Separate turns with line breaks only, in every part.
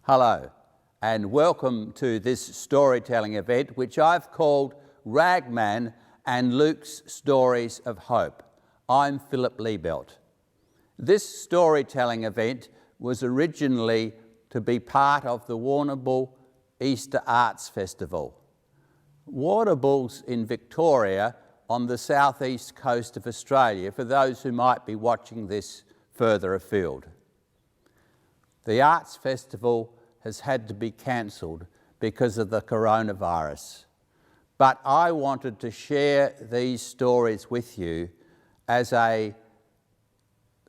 Hello, and welcome to this storytelling event, which I've called Ragman and Luke's Stories of Hope. I'm Philip Liebelt. This storytelling event was originally to be part of the Warrnambool Easter Arts Festival. Warrnambool's in Victoria on the southeast coast of Australia, for those who might be watching this further afield. The Arts Festival has had to be cancelled because of the coronavirus. But I wanted to share these stories with you as a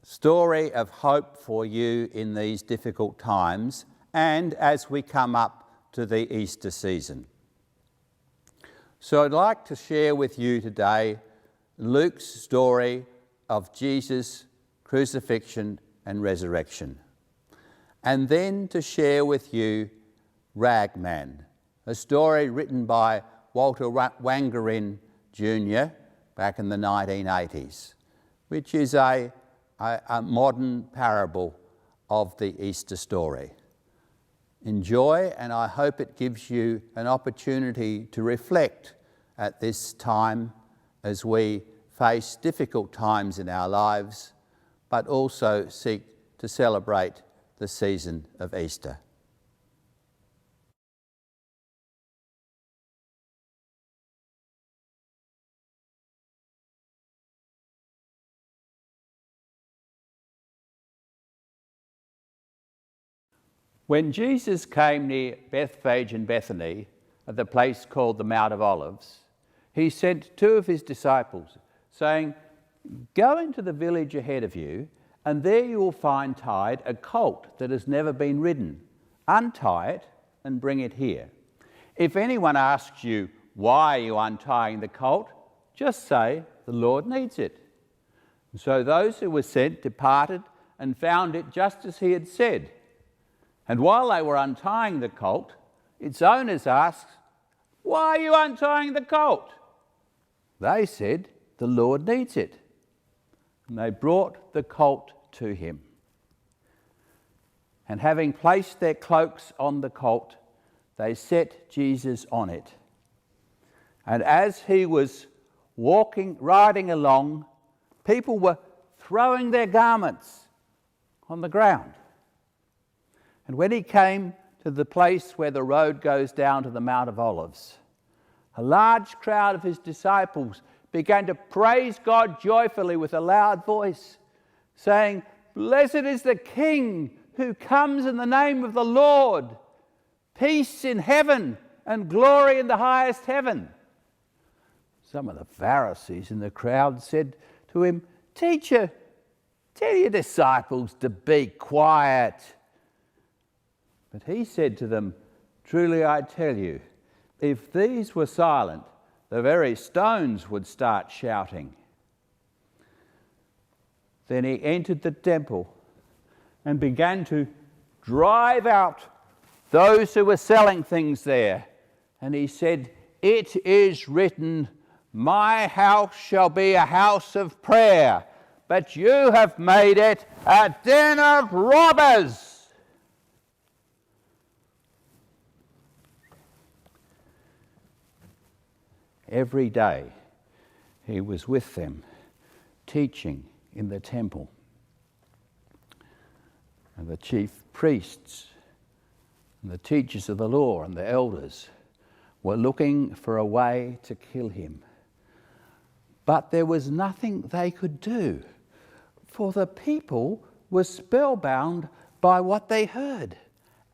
story of hope for you in these difficult times and as we come up to the Easter season. So I'd like to share with you today Luke's story of Jesus' crucifixion and resurrection. And then to share with you Ragman, a story written by Walter Wangerin Jr. back in the 1980s, which is a modern parable of the Easter story. Enjoy, and I hope it gives you an opportunity to reflect at this time as we face difficult times in our lives, but also seek to celebrate the season of Easter. When Jesus came near Bethphage and Bethany, at the place called the Mount of Olives, he sent two of his disciples, saying, "Go into the village ahead of you, and there you will find tied a colt that has never been ridden. Untie it and bring it here. If anyone asks you, 'Why are you untying the colt?' just say, 'The Lord needs it.'" And so those who were sent departed and found it just as he had said. And while they were untying the colt, its owners asked, "Why are you untying the colt?" They said, "The Lord needs it." And they brought the colt to him. And having placed their cloaks on the colt, they set Jesus on it. And as he was riding along, people were throwing their garments on the ground. And when he came to the place where the road goes down to the Mount of Olives, a large crowd of his disciples began to praise God joyfully with a loud voice, saying, "Blessed is the King who comes in the name of the Lord. Peace in heaven and glory in the highest heaven." Some of the Pharisees in the crowd said to him, "Teacher, tell your disciples to be quiet." But he said to them, "Truly I tell you, if these were silent, the very stones would start shouting." Then he entered the temple and began to drive out those who were selling things there. And he said, "It is written, 'My house shall be a house of prayer,' but you have made it a den of robbers." Every day he was with them, teaching in the temple. And the chief priests and the teachers of the law and the elders were looking for a way to kill him. But there was nothing they could do, for the people were spellbound by what they heard,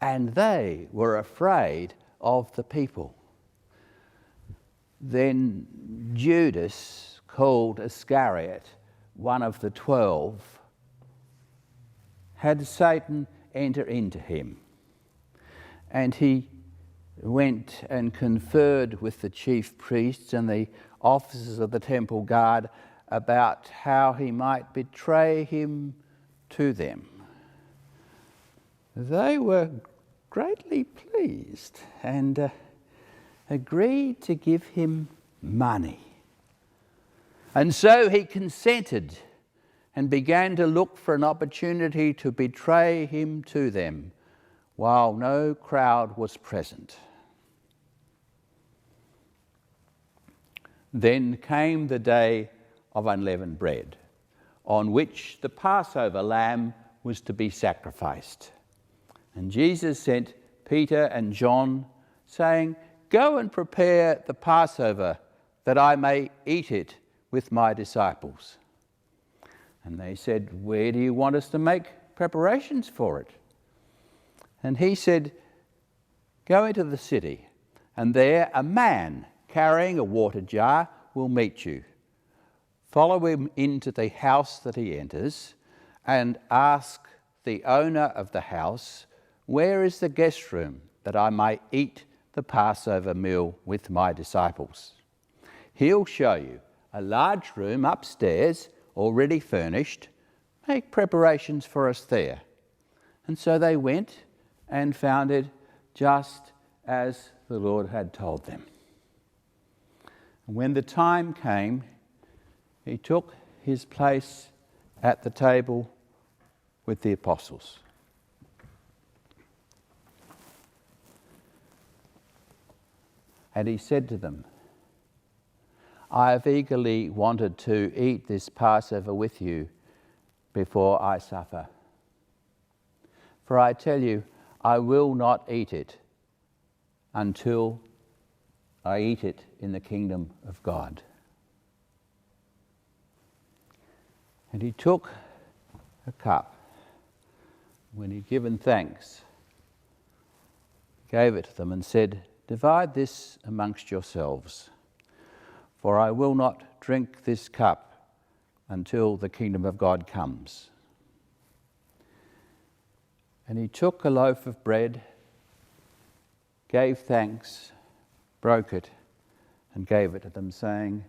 and they were afraid of the people. Then Judas, called Iscariot, one of the 12, had Satan enter into him. And he went and conferred with the chief priests and the officers of the temple guard about how he might betray him to them. They were greatly pleased and agreed to give him money. And so he consented and began to look for an opportunity to betray him to them while no crowd was present. Then came the day of unleavened bread, on which the Passover lamb was to be sacrificed. And Jesus sent Peter and John, saying, "Go and prepare the Passover, that I may eat it with my disciples." And they said, "Where do you want us to make preparations for it?" And he said, "Go into the city, and there a man carrying a water jar will meet you. Follow him into the house that he enters, and ask the owner of the house, 'Where is the guest room, that I may eat the Passover meal with my disciples?' He'll show you a large room upstairs, already furnished. Make preparations for us there." And so they went and found it just as the Lord had told them. And when the time came, he took his place at the table with the apostles. And he said to them, "I have eagerly wanted to eat this Passover with you before I suffer. For I tell you, I will not eat it until I eat it in the kingdom of God." And he took a cup. When he'd given thanks, gave it to them and said, "Divide this amongst yourselves, for I will not drink this cup until the kingdom of God comes." And he took a loaf of bread, gave thanks, broke it, and gave it to them, saying,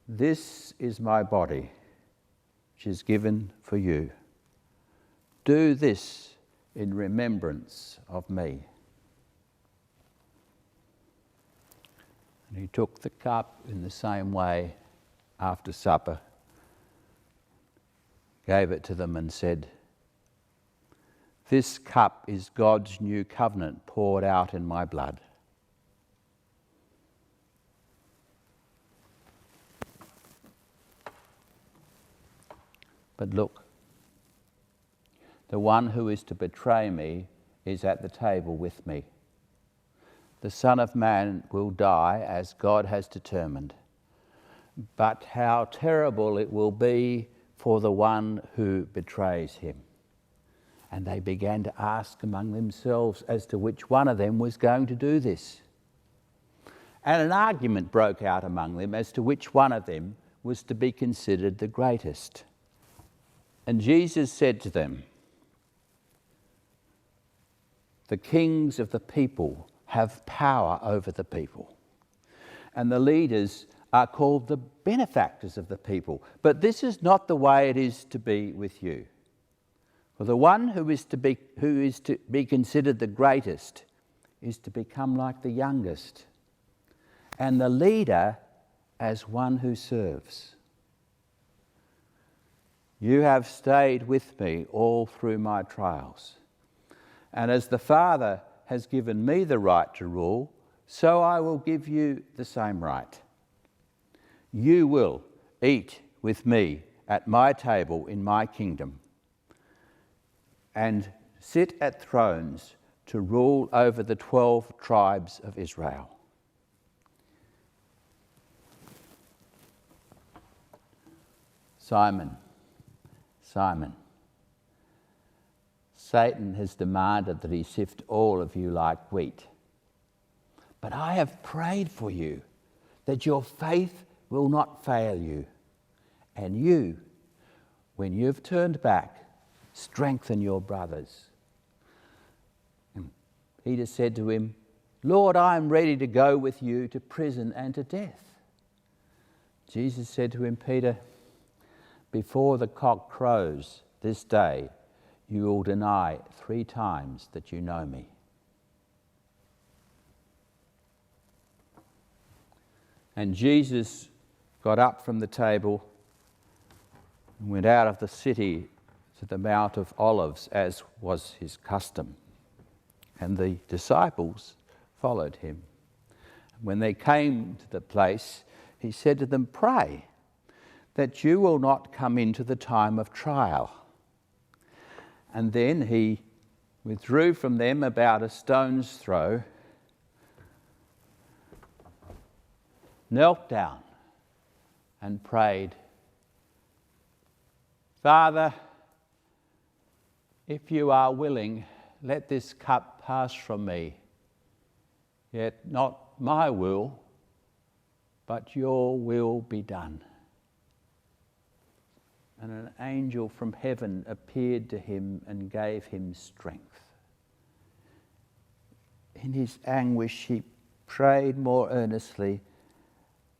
"This is my body, which is given for you. Do this in remembrance of me." And he took the cup in the same way after supper, gave it to them and said, "This cup is God's new covenant poured out in my blood. But look, the one who is to betray me is at the table with me. The Son of Man will die as God has determined, but how terrible it will be for the one who betrays him." And they began to ask among themselves as to which one of them was going to do this. And an argument broke out among them as to which one of them was to be considered the greatest. And Jesus said to them, "The kings of the people have power over the people, and the leaders are called the benefactors of the people. But this is not the way it is to be with you. For the one who is to be considered the greatest is to become like the youngest, and the leader as one who serves. You have stayed with me all through my trials, and as the Father has given me the right to rule, so I will give you the same right. You will eat with me at my table in my kingdom, and sit at thrones to rule over the 12 tribes of Israel." "Simon, Simon, Satan has demanded that he sift all of you like wheat. But I have prayed for you, that your faith will not fail you. And you, when you've turned back, strengthen your brothers." And Peter said to him, "Lord, I am ready to go with you to prison and to death." Jesus said to him, "Peter, before the cock crows this day, you will deny 3 times that you know me." And Jesus got up from the table and went out of the city to the Mount of Olives, as was his custom. and the disciples followed him. When they came to the place, he said to them, "Pray that you will not come into the time of trial." And then he withdrew from them about a stone's throw, knelt down and prayed, "Father, if you are willing, let this cup pass from me. Yet not my will, but your will be done." And an angel from heaven appeared to him and gave him strength. In his anguish he prayed more earnestly.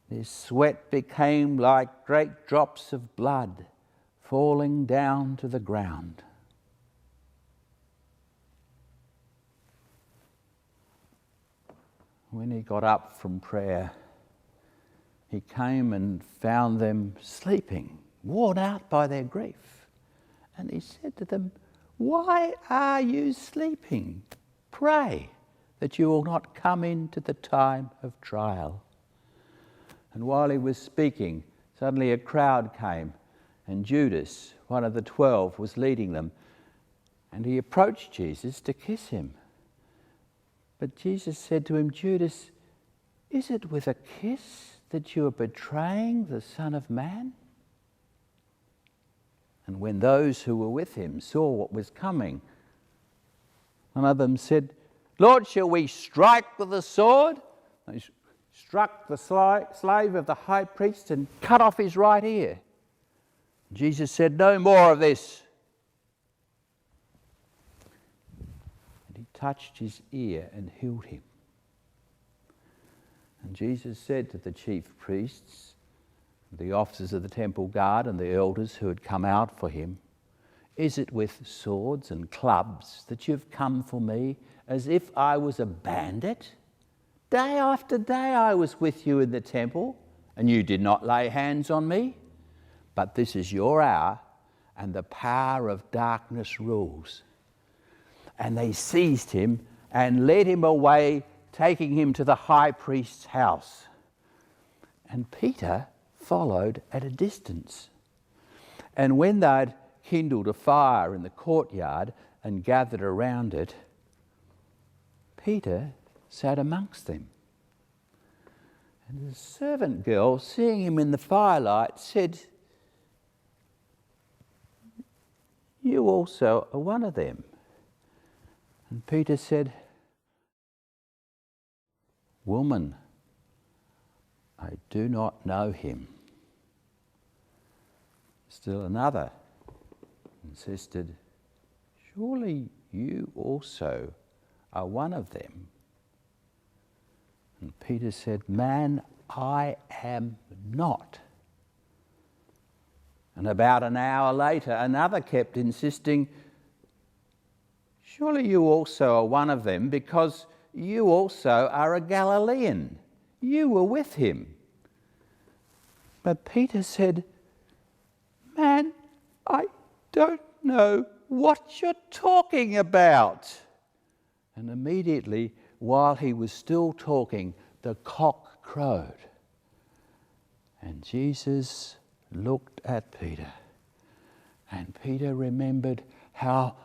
His sweat became like great drops of blood falling down to the ground. When he got up from prayer, he came and found them sleeping, worn out by their grief. And he said to them, "Why are you sleeping? Pray that you will not come into the time of trial." And while he was speaking, suddenly a crowd came, and Judas, one of the 12, was leading them. And he approached Jesus to kiss him. But Jesus said to him, "Judas, is it with a kiss that you are betraying the Son of Man?" And when those who were with him saw what was coming, one of them said, "Lord, shall we strike with the sword?" And he struck the slave of the high priest and cut off his right ear. Jesus said, "No more of this." And he touched his ear and healed him. And Jesus said to the chief priests, the officers of the temple guard and the elders who had come out for him, "Is it with swords and clubs that you've come for me, as if I was a bandit? Day after day I was with you in the temple, and you did not lay hands on me. But this is your hour, and the power of darkness rules." And they seized him and led him away, taking him to the high priest's house. And Peter followed at a distance. And when they'd kindled a fire in the courtyard and gathered around it, Peter sat amongst them. And the servant girl, seeing him in the firelight, said, "You also are one of them." And Peter said, "Woman, I do not know him." Still another insisted, "Surely you also are one of them." And Peter said, "Man, I am not." And about an hour later, another kept insisting, "Surely you also are one of them, because you also are a Galilean. You were with him." But Peter said, "Man, I don't know what you're talking about." And immediately, while he was still talking, the cock crowed. And Jesus looked at Peter, and Peter remembered how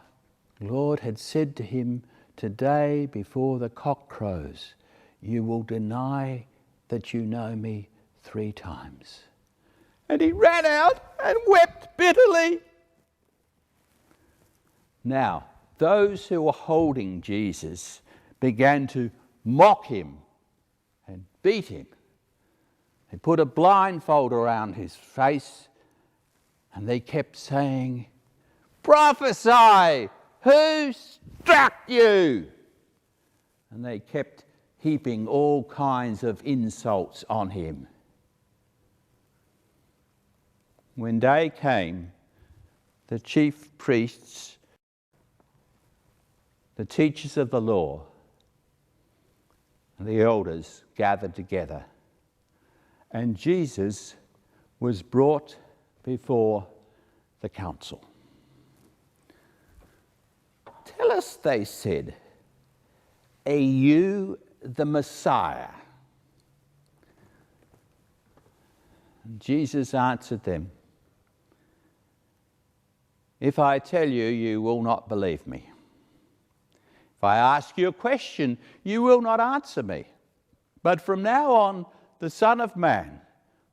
Lord had said to him, "Today, before the cock crows, you will deny that you know me 3 times. And he ran out and wept bitterly. Now, those who were holding Jesus began to mock him and beat him. They put a blindfold around his face, and they kept saying, "Prophesy! Who struck you?" And they kept heaping all kinds of insults on him. When day came, the chief priests, the teachers of the law, and the elders gathered together, and Jesus was brought before the council. "Tell us," they said, "Are you the Messiah?" And Jesus answered them, "If I tell you, you will not believe me. If I ask you a question, you will not answer me. But from now on, the Son of Man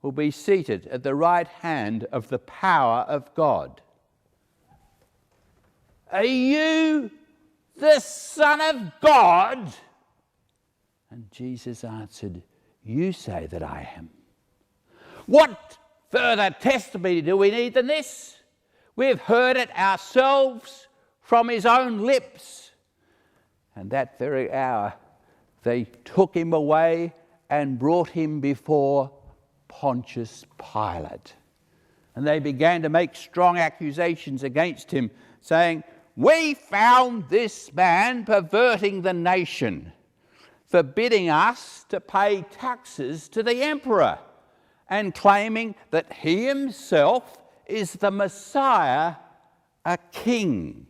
will be seated at the right hand of the power of God." "Are you the Son of God?" And Jesus answered, "You say that I am." "What further testimony do we need than this? We've heard it ourselves from his own lips." And that very hour they took him away and brought him before Pontius Pilate. And they began to make strong accusations against him, saying, "We found this man perverting the nation, forbidding us to pay taxes to the emperor, and claiming that he himself is the Messiah, a king."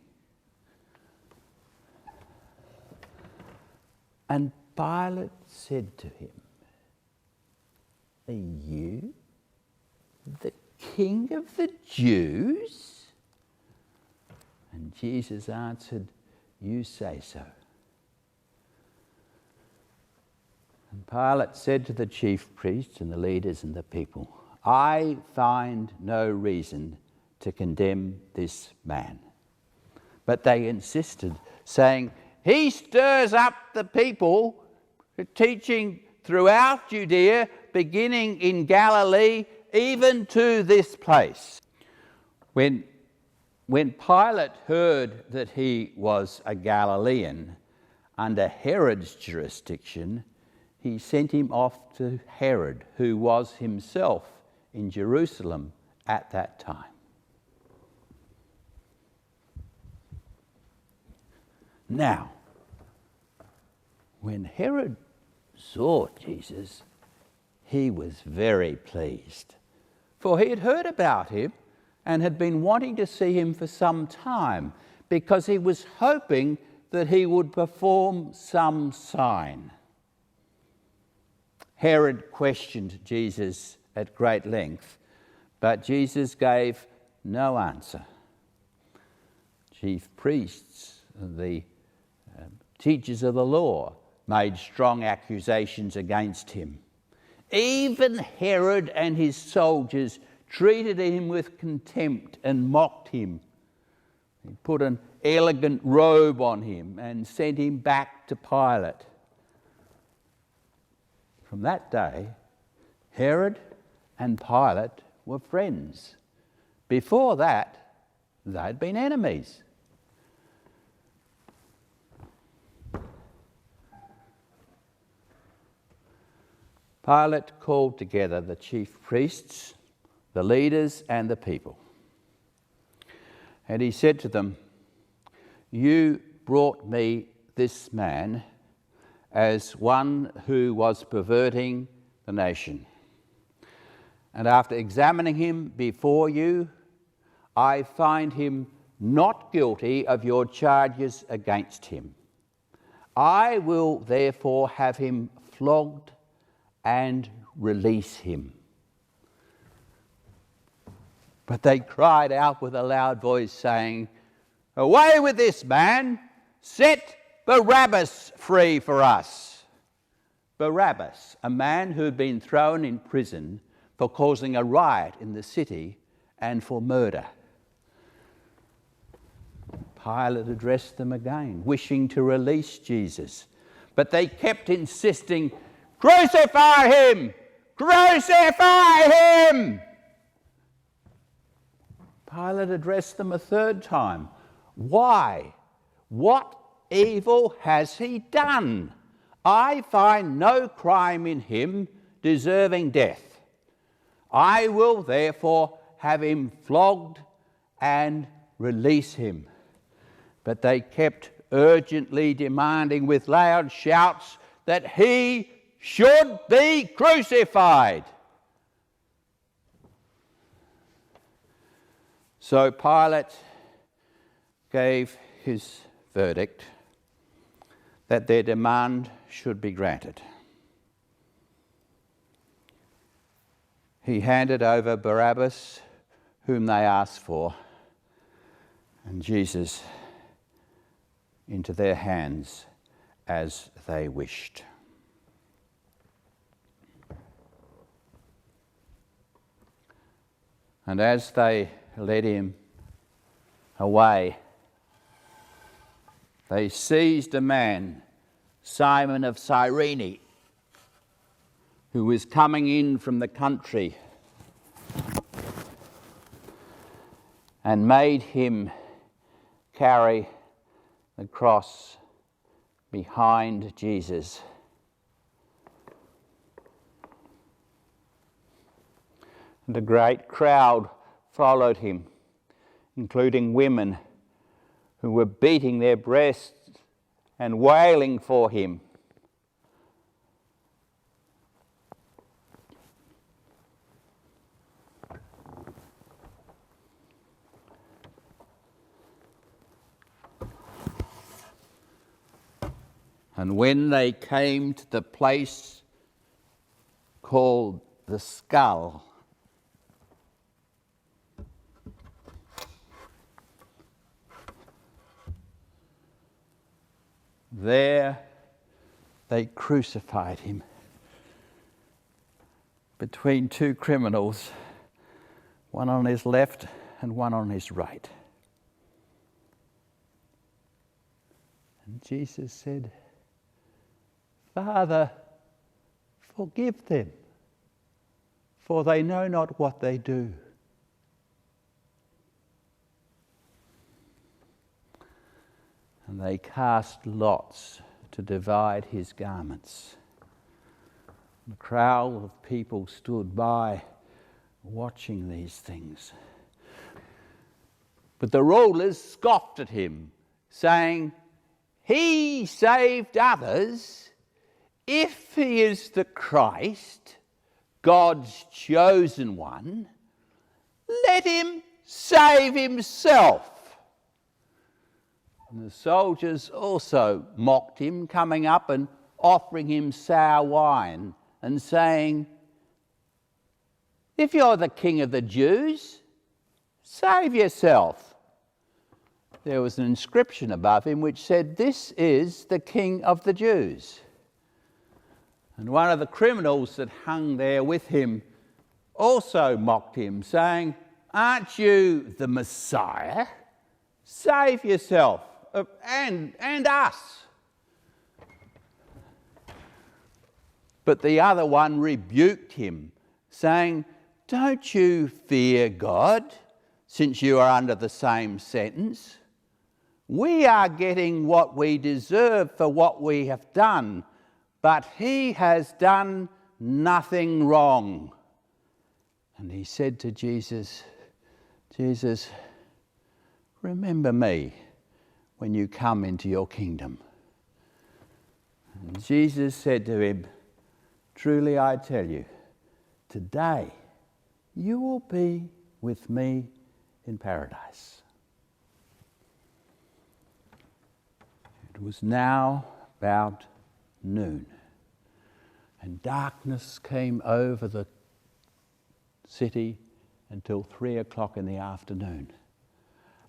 And Pilate said to him, "Are you the King of the Jews?" And Jesus answered, "You say so." And Pilate said to the chief priests and the leaders and the people, "I find no reason to condemn this man." But they insisted, saying, "He stirs up the people, teaching throughout Judea, beginning in Galilee, even to this place." When Pilate heard that he was a Galilean under Herod's jurisdiction, he sent him off to Herod, who was himself in Jerusalem at that time. Now, when Herod saw Jesus, he was very pleased, for he had heard about him and had been wanting to see him for some time, because he was hoping that he would perform some sign. Herod questioned Jesus at great length, but Jesus gave no answer. Chief priests, the teachers of the law, made strong accusations against him. Even Herod and his soldiers treated him with contempt and mocked him. He put an elegant robe on him and sent him back to Pilate. From that day, Herod and Pilate were friends. Before that, they'd been enemies. Pilate called together the chief priests, the leaders, and the people. And he said to them, "You brought me this man as one who was perverting the nation. And after examining him before you, I find him not guilty of your charges against him. I will therefore have him flogged and release him." But they cried out with a loud voice, saying, "Away with this man! Set Barabbas free for us." Barabbas, a man who had been thrown in prison for causing a riot in the city and for murder. Pilate addressed them again, wishing to release Jesus, but they kept insisting, "Crucify him! Crucify him!" Pilate addressed them a third time. "Why? What evil has he done? I find no crime in him deserving death. I will therefore have him flogged and release him." But they kept urgently demanding with loud shouts that he should be crucified. So Pilate gave his verdict. that their demand should be granted. He handed over Barabbas, whom they asked for, and Jesus into their hands as they wished. And as they led him away, they seized a man, Simon of Cyrene, who was coming in from the country, and made him carry the cross behind Jesus. And a great crowd followed him, including women who were beating their breasts and wailing for him. And when they came to the place called the Skull, there they crucified him between two criminals, one on his left and one on his right. And Jesus said, "Father, forgive them, for they know not what they do." And they cast lots to divide his garments. The crowd of people stood by watching these things. But the rulers scoffed at him, saying, "He saved others. If he is the Christ, God's chosen one, let him save himself." And the soldiers also mocked him, coming up and offering him sour wine and saying, "If you're the king of the Jews, save yourself." There was an inscription above him which said, "This is the King of the Jews." And one of the criminals that hung there with him also mocked him, saying, "Aren't you the Messiah? Save yourself and us." But the other one rebuked him, saying, "Don't you fear God, since you are under the same sentence? We are getting what we deserve for what we have done, but he has done nothing wrong." And he said to Jesus, "Jesus, remember me when you come into your kingdom." And Jesus said to him, "Truly I tell you, today you will be with me in paradise." It was now about noon, and darkness came over the city until 3 o'clock in the afternoon.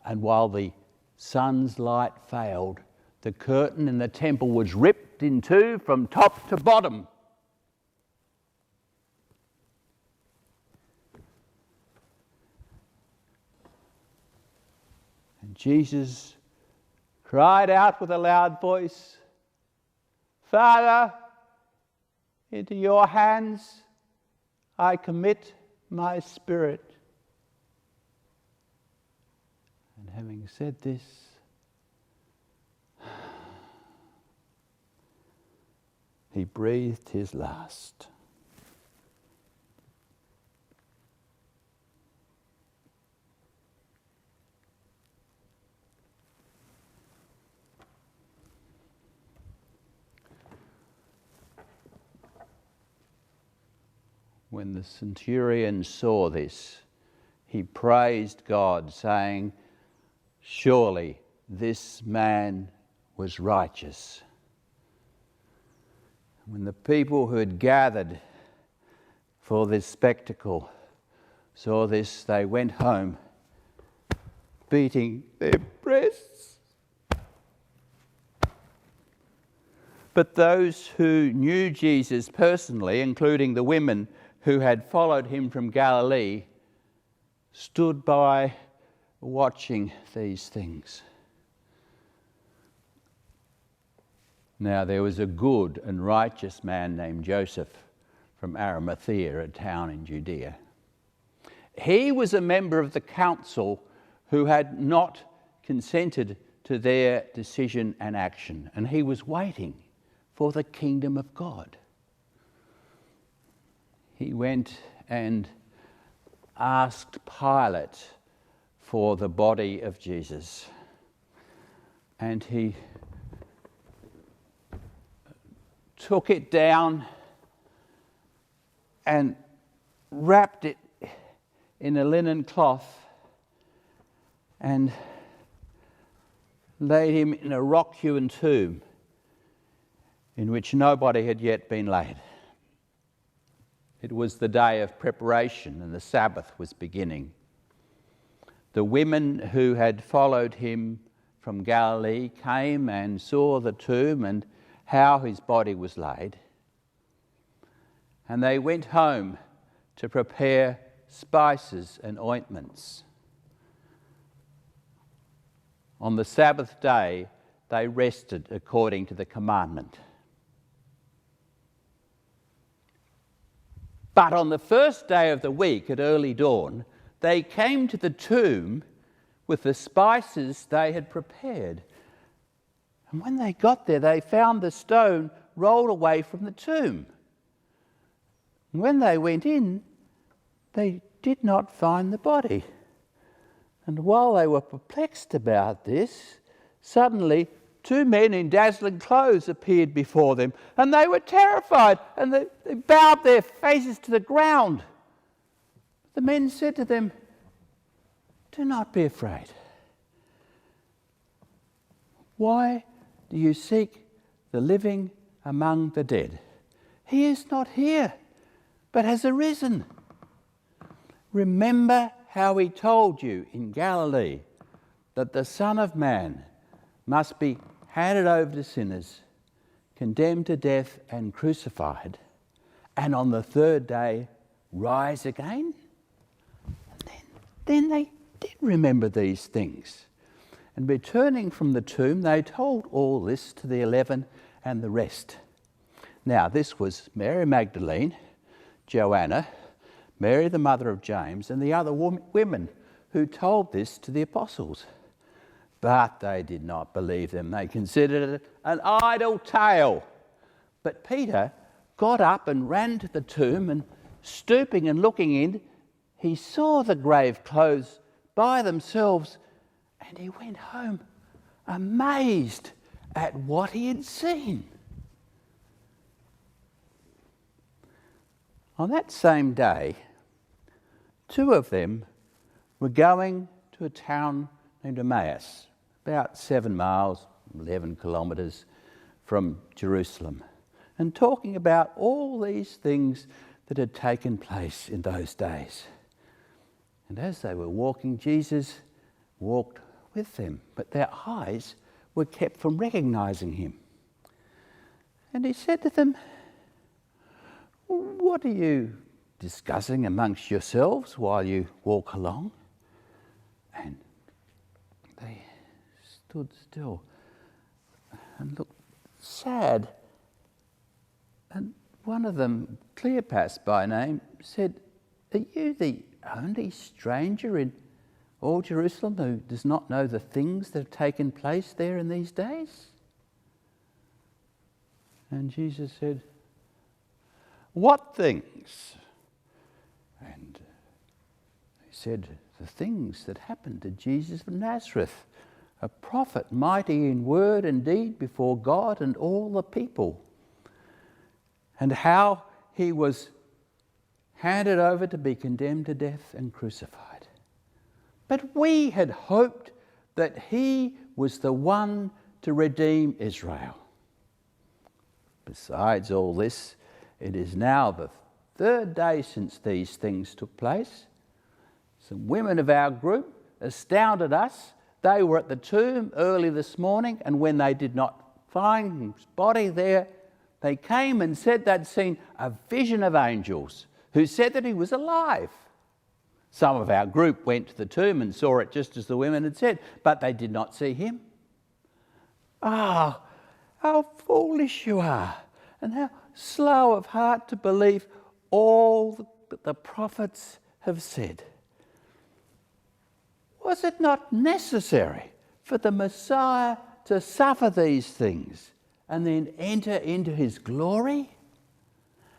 And while the sun's light failed, the curtain in the temple was ripped in two from top to bottom. And Jesus cried out with a loud voice, "Father, into your hands I commit my spirit." And having said this, he breathed his last. When the centurion saw this, he praised God, saying, "Surely this man was righteous." When the people who had gathered for this spectacle saw this, they went home beating their breasts. But those who knew Jesus personally, including the women who had followed him from Galilee, stood by watching these things. Now there was a good and righteous man named Joseph from Arimathea, a town in Judea. He was a member of the council who had not consented to their decision and action, and he was waiting for the kingdom of God. He went and asked Pilate for the body of Jesus, and he took it down and wrapped it in a linen cloth and laid him in a rock-hewn tomb in which nobody had yet been laid. It was the day of preparation and the Sabbath was beginning. The women who had followed him from Galilee came and saw the tomb and how his body was laid. And they went home to prepare spices and ointments. On the Sabbath day, they rested according to the commandment. But on the first day of the week at early dawn, they came to the tomb with the spices they had prepared. And when they got there, they found the stone rolled away from the tomb. And when they went in, they did not find the body. And while they were perplexed about this, suddenly 2 men in dazzling clothes appeared before them, and they were terrified, and they bowed their faces to the ground. The men said to them, "Do not be afraid. Why do you seek the living among the dead? He is not here, but has arisen. Remember how he told you in Galilee that the Son of Man must be handed over to sinners, condemned to death and crucified, and on the third day rise again?" And then they did remember these things. And returning from the tomb, they told all this to the 11 and the rest. Now this was Mary Magdalene, Joanna, Mary the mother of James, and the other women who told this to the apostles. But they did not believe them. They considered it an idle tale. But Peter got up and ran to the tomb, and stooping and looking in, he saw the grave clothes by themselves, and he went home amazed at what he had seen. On that same day, 2 of them were going to a town named Emmaus, about 7 miles, 11 kilometres from Jerusalem, and talking about all these things that had taken place in those days. And as they were walking, Jesus walked with them, but their eyes were kept from recognising him. And he said to them, "What are you discussing amongst yourselves while you walk along?" And they stood still and looked sad. And one of them, Cleopas by name, said, "Are you the only stranger in all Jerusalem who does not know the things that have taken place there in these days?" And Jesus said, "What things?" And he said, "The things that happened to Jesus of Nazareth, a prophet mighty in word and deed before God and all the people, and how he was handed over to be condemned to death and crucified. But we had hoped that he was the one to redeem Israel." Besides all this, it is now the third day since these things took place. Some women of our group astounded us. They were at the tomb early this morning, and when they did not find his body there, they came and said they'd seen a vision of angels who said that he was alive. Some of our group went to the tomb and saw it just as the women had said, but they did not see him. Ah, how foolish you are, and how slow of heart to believe all that the prophets have said. Was it not necessary for the Messiah to suffer these things and then enter into his glory?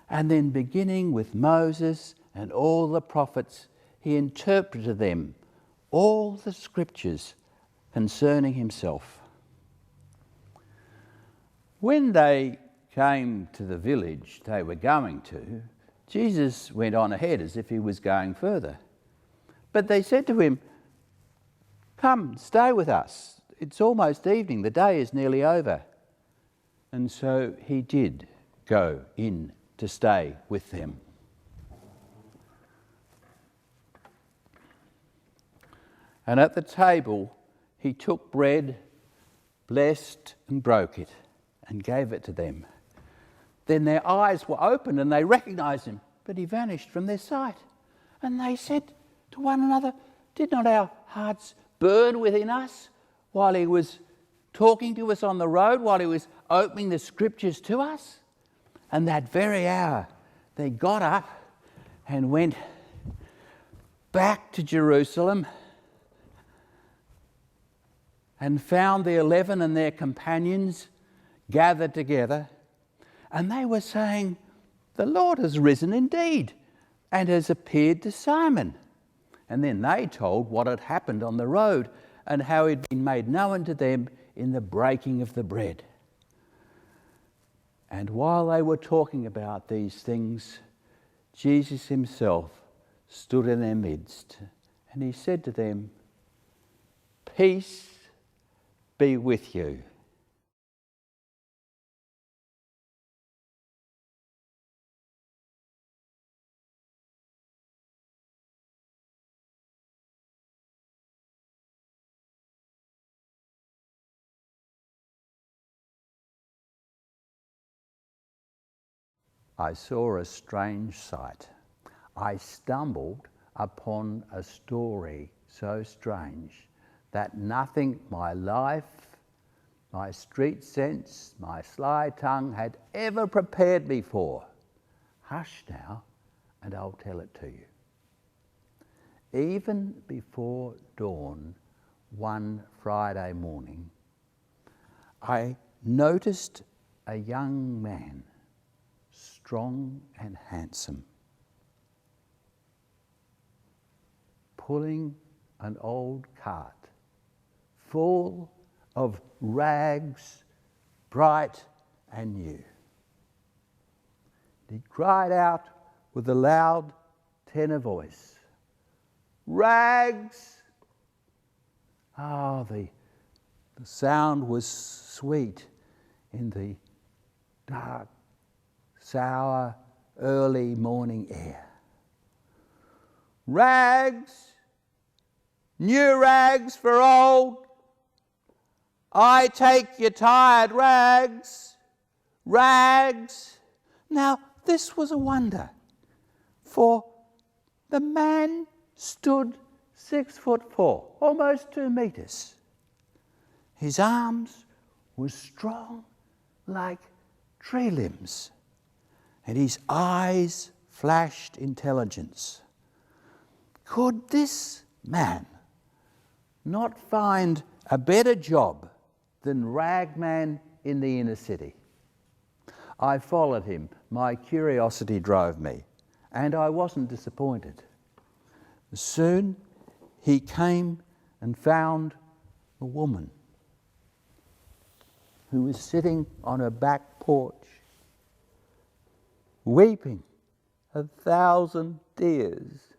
And then, beginning with Moses and all the prophets, he interpreted to them all the scriptures concerning himself. When they came to the village they were going to, Jesus went on ahead as if he was going further. But they said to him, "Come, stay with us. It's almost evening. The day is nearly over." And so he did go in to stay with them. And at the table he took bread, blessed and broke it, and gave it to them. Then their eyes were opened and they recognized him, but he vanished from their sight. And they said to one another, "Did not our hearts burn within us while he was talking to us on the road, while he was opening the scriptures to us?" And that very hour they got up and went back to Jerusalem and found the 11 and their companions gathered together. And they were saying, "The Lord has risen indeed and has appeared to Simon." And then they told what had happened on the road and how it had been made known to them in the breaking of the bread. And while they were talking about these things, Jesus himself stood in their midst, and he said to them, "Peace be with you." I saw a strange sight. I stumbled upon a story so strange that nothing my life, my street sense, my sly tongue had ever prepared me for. Hush now, and I'll tell it to you. Even before dawn one Friday morning, I noticed a young man, strong and handsome, pulling an old cart full of rags, bright and new. He cried out with a loud tenor voice, "Rags!" Ah, the sound was sweet in the dark, sour, early morning air. "Rags! New rags for old! I take your tired rags! Rags!" Now, this was a wonder, for the man stood 6'4", almost 2 meters. His arms were strong like tree limbs, and his eyes flashed intelligence. Could this man not find a better job than ragman in the inner city? I followed him. My curiosity drove me, and I wasn't disappointed. Soon he came and found a woman who was sitting on her back porch, weeping 1,000 tears,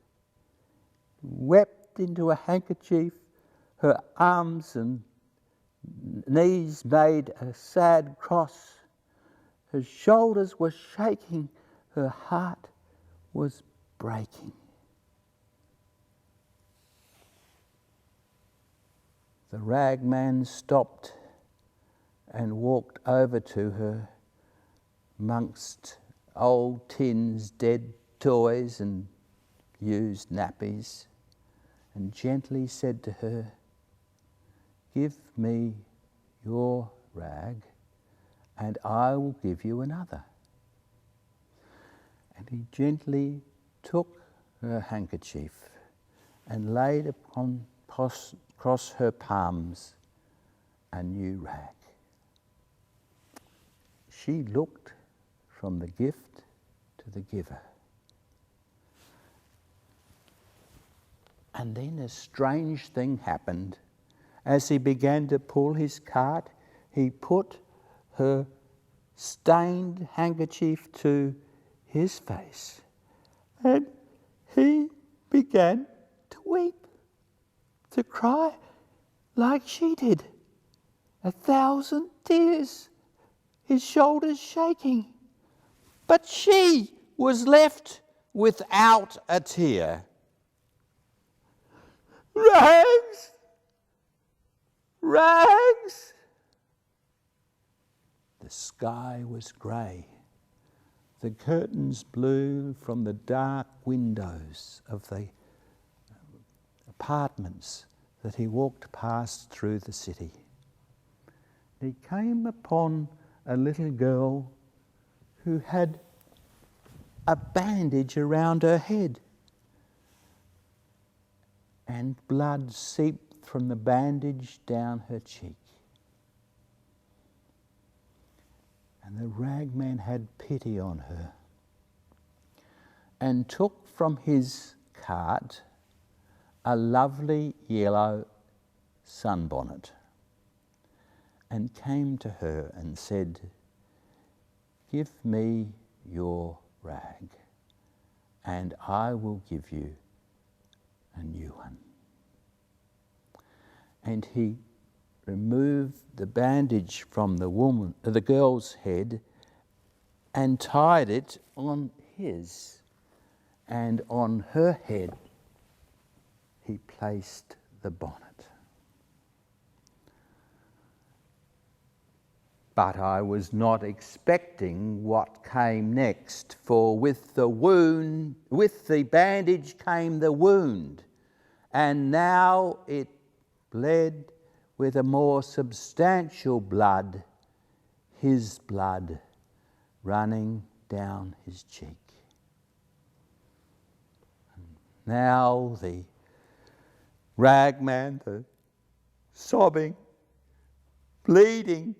wept into a handkerchief. Her arms and knees made a sad cross. Her shoulders were shaking. Her heart was breaking. The ragman stopped and walked over to her amongst old tins, dead toys and used nappies, and gently said to her, "Give me your rag and I will give you another." And he gently took her handkerchief and laid across her palms a new rag. She looked from the gift to the giver. And then a strange thing happened. As he began to pull his cart, he put her stained handkerchief to his face, and he began to weep, to cry like she did, 1,000 tears, his shoulders shaking. But she was left without a tear. "Rags! Rags!" The sky was grey. The curtains blew from the dark windows of the apartments that he walked past through the city. He came upon a little girl who had a bandage around her head, and blood seeped from the bandage down her cheek. And the ragman had pity on her and took from his cart a lovely yellow sunbonnet and came to her and said, "Give me your rag and I will give you a new one." And he removed the bandage from the girl's head and tied it on his, and on her head he placed the bonnet. But I was not expecting what came next, for with the bandage came the wound, and now it bled with a more substantial blood, his blood running down his cheek. And now the ragman, the sobbing, bleeding,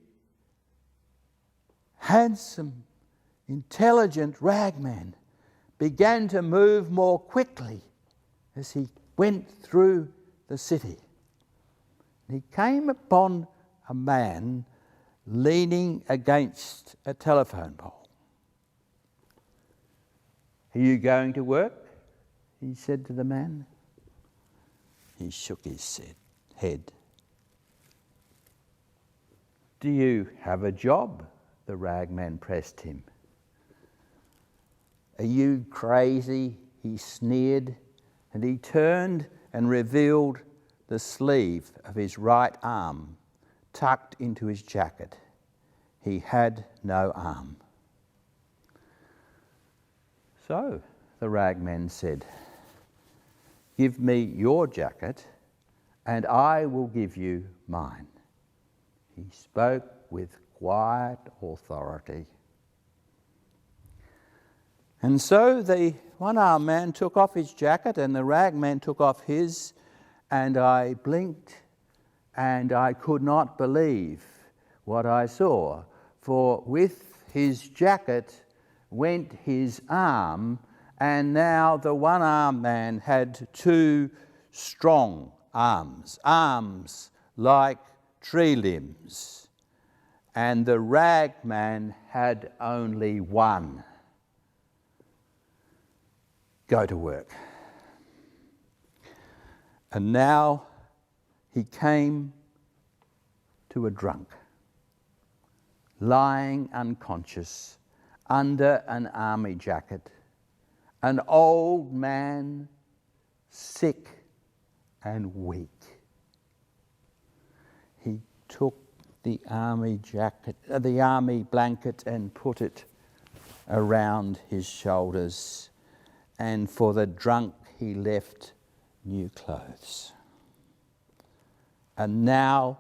handsome, intelligent ragman, began to move more quickly as he went through the city. He came upon a man leaning against a telephone pole. "Are you going to work?" he said to the man. He shook his head. "Do you have a job?" the ragman pressed him. "Are you crazy?" he sneered, and he turned and revealed the sleeve of his right arm tucked into his jacket. He had no arm. "So," the ragman said, "give me your jacket and I will give you mine." He spoke with quiet authority. And so the one-armed man took off his jacket and the ragman took off his, and I blinked and I could not believe what I saw, for with his jacket went his arm, and now the one-armed man had two strong arms like tree limbs, and the ragman had only one. Go to work. And now he came to a drunk, lying unconscious under an army jacket, an old man, sick and weak. He took the army blanket and put it around his shoulders, and for the drunk he left new clothes. And now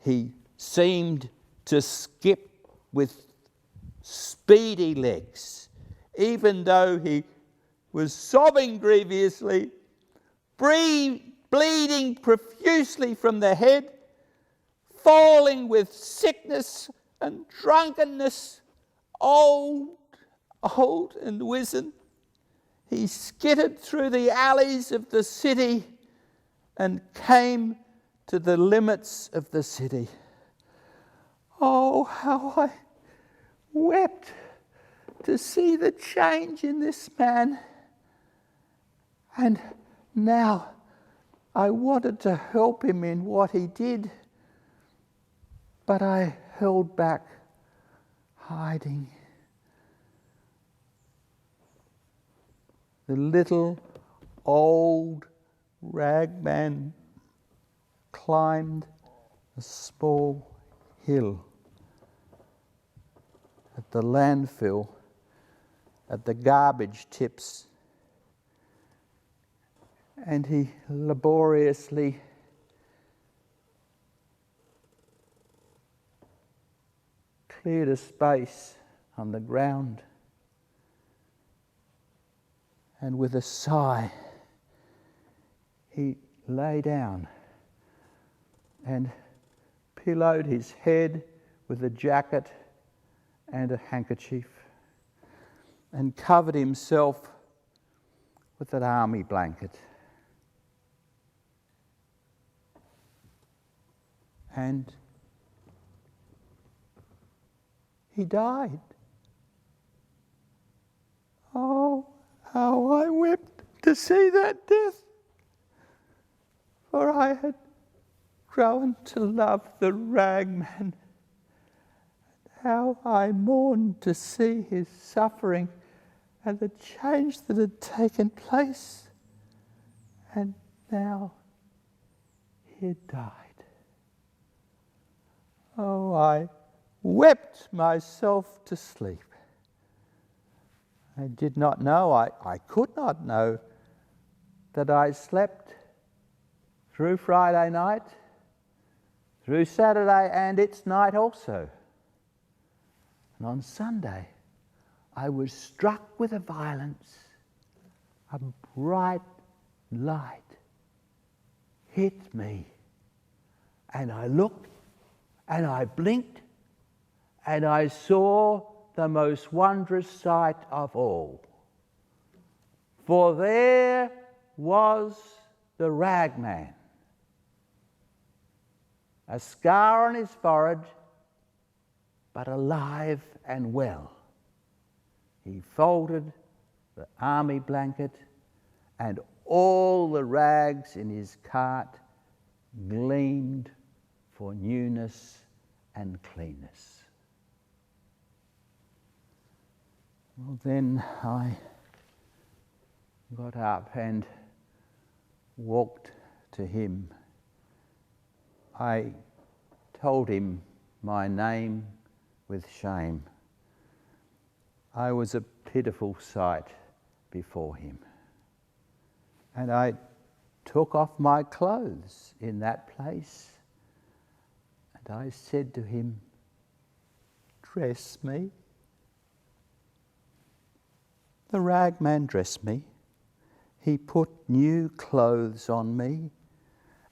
he seemed to skip with speedy legs, even though he was sobbing grievously, bleeding profusely from the head, falling with sickness and drunkenness, old and wizen. He skittered through the alleys of the city and came to the limits of the city. Oh, how I wept to see the change in this man. And now I wanted to help him in what he did, but I held back, hiding. The little old ragman climbed a small hill at the landfill, at the garbage tips, and he laboriously cleared a space on the ground, and with a sigh he lay down and pillowed his head with a jacket and a handkerchief and covered himself with an army blanket. And he died. Oh, how I wept to see that death, for I had grown to love the ragman. How I mourned to see his suffering and the change that had taken place. And now he had died. Oh, I wept myself to sleep. I did not know, I could not know that I slept through Friday night, through Saturday and its night also. And on Sunday, I was struck with a violence. A bright light hit me, and I looked, and I blinked, and I saw the most wondrous sight of all. For there was the ragman, a scar on his forehead, but alive and well. He folded the army blanket, and all the rags in his cart gleamed for newness and cleanness. Well, then I got up and walked to him. I told him my name with shame. I was a pitiful sight before him. And I took off my clothes in that place, and I said to him, "Dress me." The ragman dressed me. He put new clothes on me,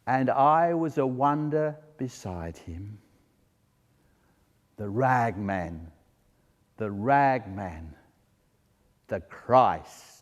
and I was a wonder beside him. The ragman, the Christ.